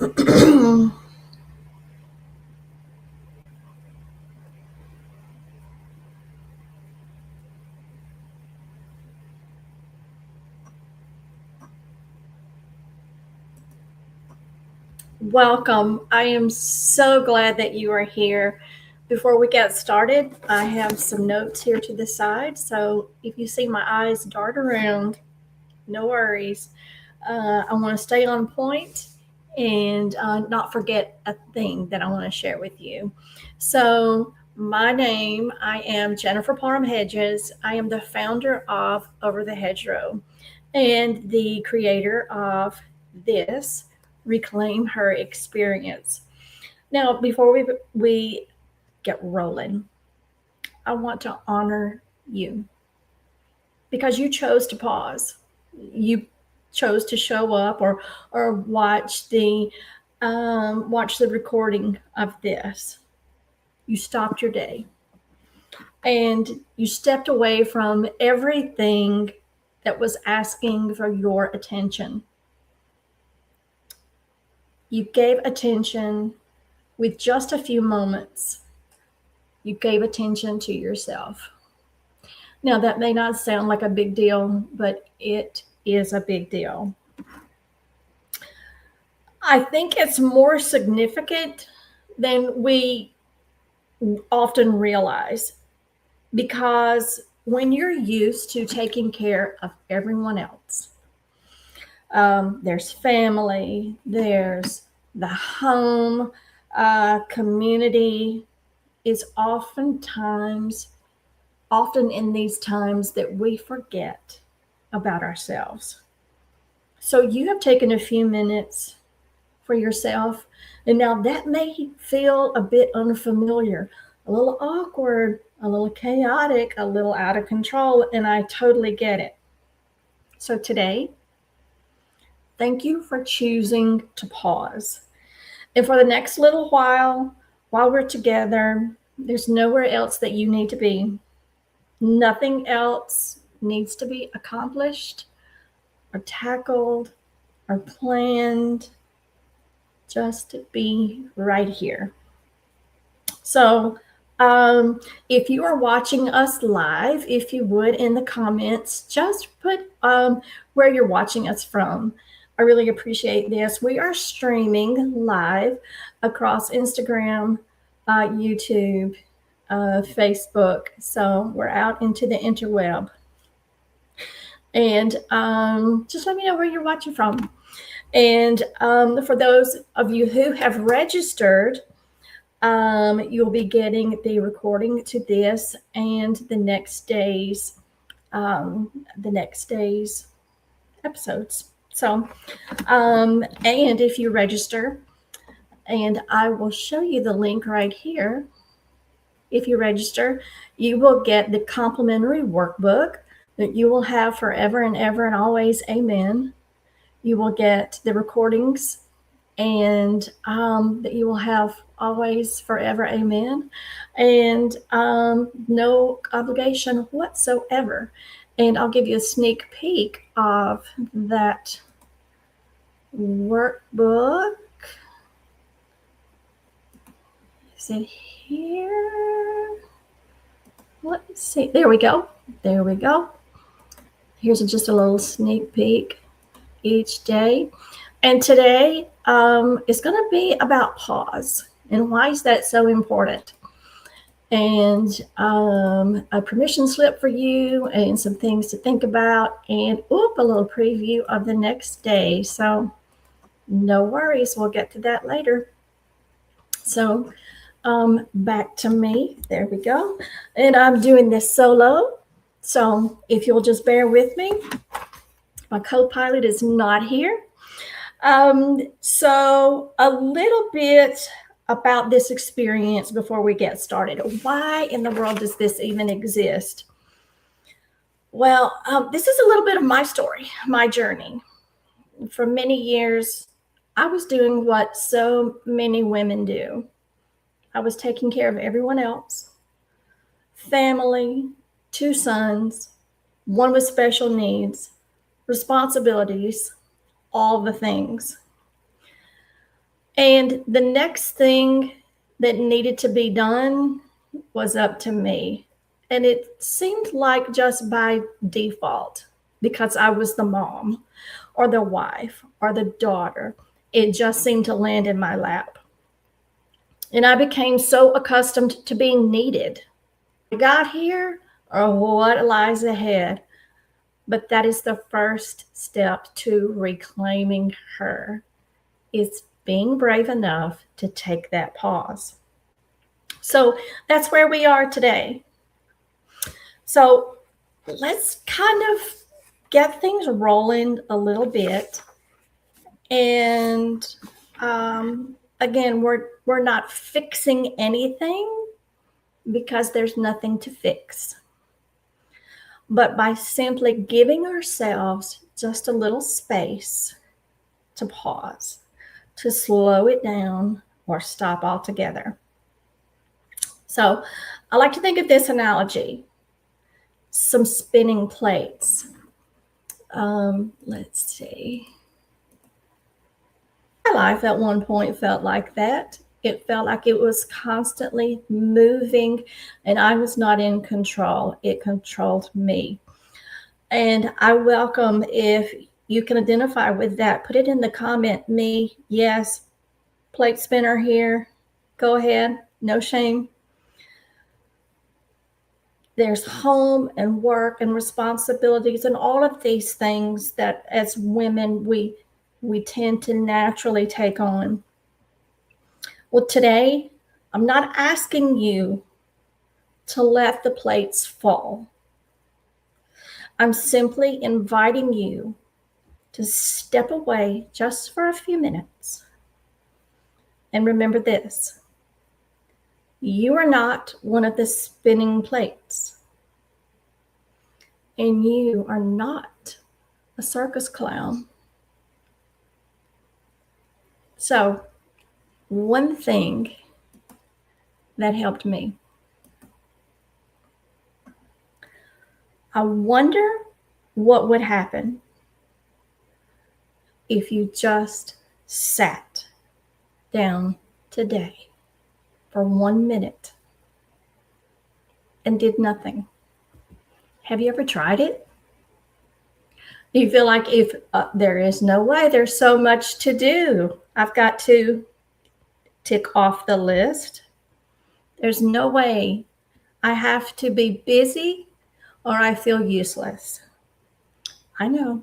Welcome. I am so glad that you are here. Before we get started, I have some notes here to the side. So if you see my eyes dart around, no worries. I want to stay on point and not forget a thing that I want to share with you. So, my name, I am Jennifer Parham Hedges. I am the founder of Over the Hedgerow and the creator of this Reclaim Her Experience. Now, before we get rolling, I want to honor you because you chose to pause. You chose to show up or watch the recording of this. You stopped your day and you stepped away from everything that was asking for your attention. You gave attention with just a few moments. You gave attention to yourself. Now, that may not sound like a big deal, but it is a big deal. I think it's more significant than we often realize because when you're used to taking care of everyone else, there's family, there's the home, community is often in these times that we forget about ourselves. So you have taken a few minutes for yourself. And now that may feel a bit unfamiliar, a little awkward, a little chaotic, a little out of control, and I totally get it. So today, thank you for choosing to pause. And for the next little while we're together, there's nowhere else that you need to be. Nothing else needs to be accomplished or tackled or planned. Just be right here. So, if you are watching us live, if you would in the comments, just put where you're watching us from. I really appreciate this. We are streaming live across Instagram, YouTube, Facebook. So we're out into the interweb. And just let me know where you're watching from. And for those of you who have registered, you'll be getting the recording to this and the next day's episodes. So, and if you register, and I will show you the link right here. If you register, you will get the complimentary workbook that you will have forever and ever and always. Amen. You will get the recordings and that you will have always forever. Amen. And no obligation whatsoever. And I'll give you a sneak peek of that workbook. Is it here? Let's see. There we go. There we go. Here's just a little sneak peek each day. And today is going to be about pause. And why is that so important? And a permission slip for you and some things to think about. And a little preview of the next day. So no worries. We'll get to that later. So back to me. There we go. And I'm doing this solo. So if you'll just bear with me, my co-pilot is not here. So a little bit about this experience before we get started. Why in the world does this even exist? Well, this is a little bit of my story, my journey. For many years, I was doing what so many women do. I was taking care of everyone else, family, 2 sons, one with special needs, responsibilities, all the things. And the next thing that needed to be done was up to me. And it seemed like just by default, because I was the mom or the wife or the daughter, it just seemed to land in my lap. And I became so accustomed to being needed. I got here or what lies ahead. But that is the first step to reclaiming her. It's being brave enough to take that pause. So that's where we are today. So let's kind of get things rolling a little bit. And again, we're not fixing anything because there's nothing to fix. But by simply giving ourselves just a little space to pause, to slow it down, or stop altogether. So I like to think of this analogy, some spinning plates. Let's see. My life at one point felt like that. It felt like it was constantly moving and I was not in control. It controlled me. And I welcome if you can identify with that. Put it in the comment. Me, yes, plate spinner here. Go ahead. No shame. There's home and work and responsibilities and all of these things that as women we tend to naturally take on. Well, today, I'm not asking you to let the plates fall. I'm simply inviting you to step away just for a few minutes. And remember this, you are not one of the spinning plates. And you are not a circus clown. So, one thing that helped me. I wonder what would happen if you just sat down today for 1 minute and did nothing. Have you ever tried it? You feel like if there is no way, there's so much to do. I've got to tick off the list. There's no way. I have to be busy or I feel useless. I know.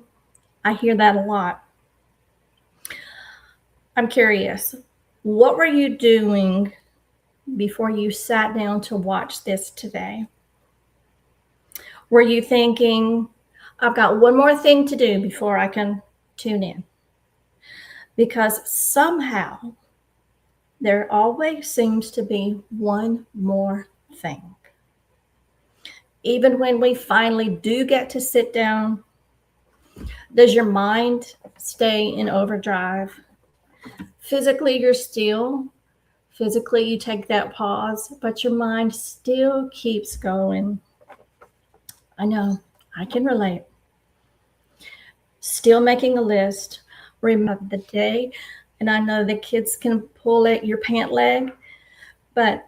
I hear that a lot. I'm curious. What were you doing before you sat down to watch this today? Were you thinking, I've got one more thing to do before I can tune in? Because somehow there always seems to be one more thing. Even when we finally do get to sit down, does your mind stay in overdrive? Physically, you're still. Physically, you take that pause, but your mind still keeps going. I know, I can relate. Still making a list, remember the day, and I know the kids can pull at your pant leg, but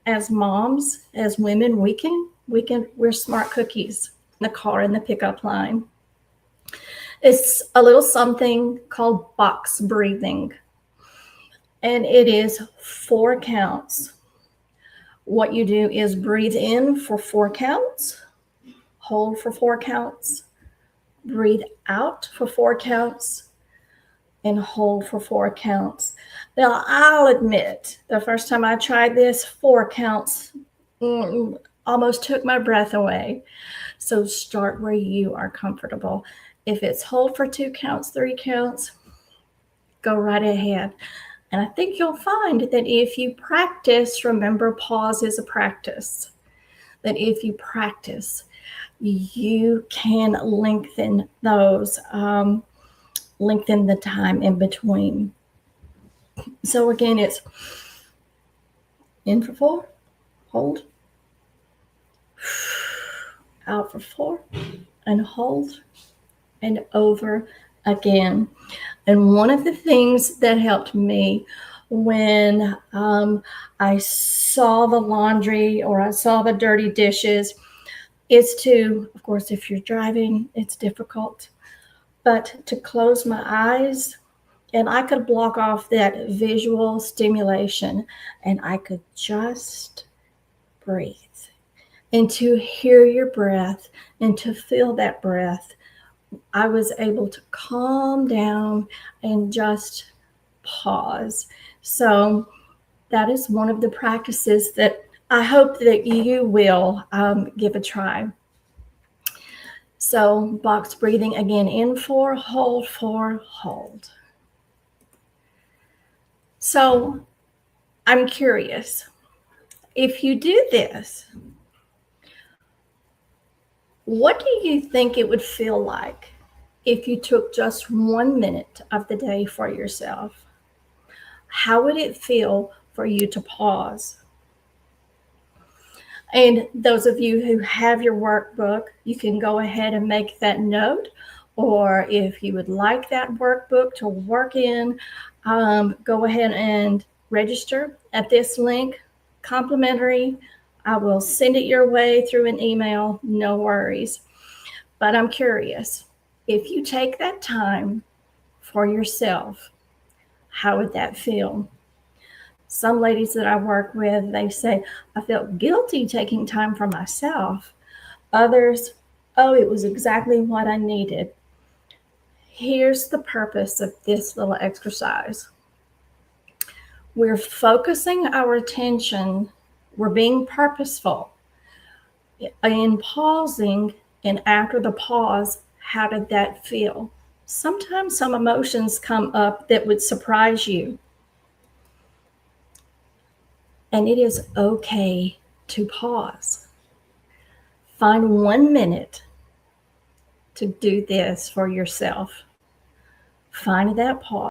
as moms, as women, we're smart cookies in the car in the pickup line. It's a little something called box breathing, and it is 4 counts. What you do is breathe in for 4 counts, hold for 4 counts, breathe out for 4 counts, and hold for 4 counts. Now, I'll admit, the first time I tried this, 4 counts almost took my breath away. So start where you are comfortable. If it's hold for 2 counts, 3 counts, go right ahead. And I think you'll find that if you practice, remember, pause is a practice, that if you practice, you can lengthen those, lengthen the time in between. So again, it's in for 4, hold, out for 4, and hold, and over again. And one of the things that helped me when I saw the laundry or I saw the dirty dishes, is to, of course, if you're driving, it's difficult, but to close my eyes and I could block off that visual stimulation and I could just breathe and to hear your breath and to feel that breath. I was able to calm down and just pause. So that is one of the practices that I hope that you will give a try. So box breathing again, in for, hold. So I'm curious, if you do this, what do you think it would feel like if you took just 1 minute of the day for yourself? How would it feel for you to pause? And those of you who have your workbook, you can go ahead and make that note. Or if you would like that workbook to work in, go ahead and register at this link, complimentary. I will send it your way through an email, no worries. But I'm curious, if you take that time for yourself, how would that feel? Some ladies that I work with, they say, I felt guilty taking time for myself. Others, oh, it was exactly what I needed. Here's the purpose of this little exercise. We're focusing our attention, we're being purposeful in pausing, and after the pause, how did that feel? Sometimes some emotions come up that would surprise you. And it is okay to pause. Find 1 minute to do this for yourself. Find that pause.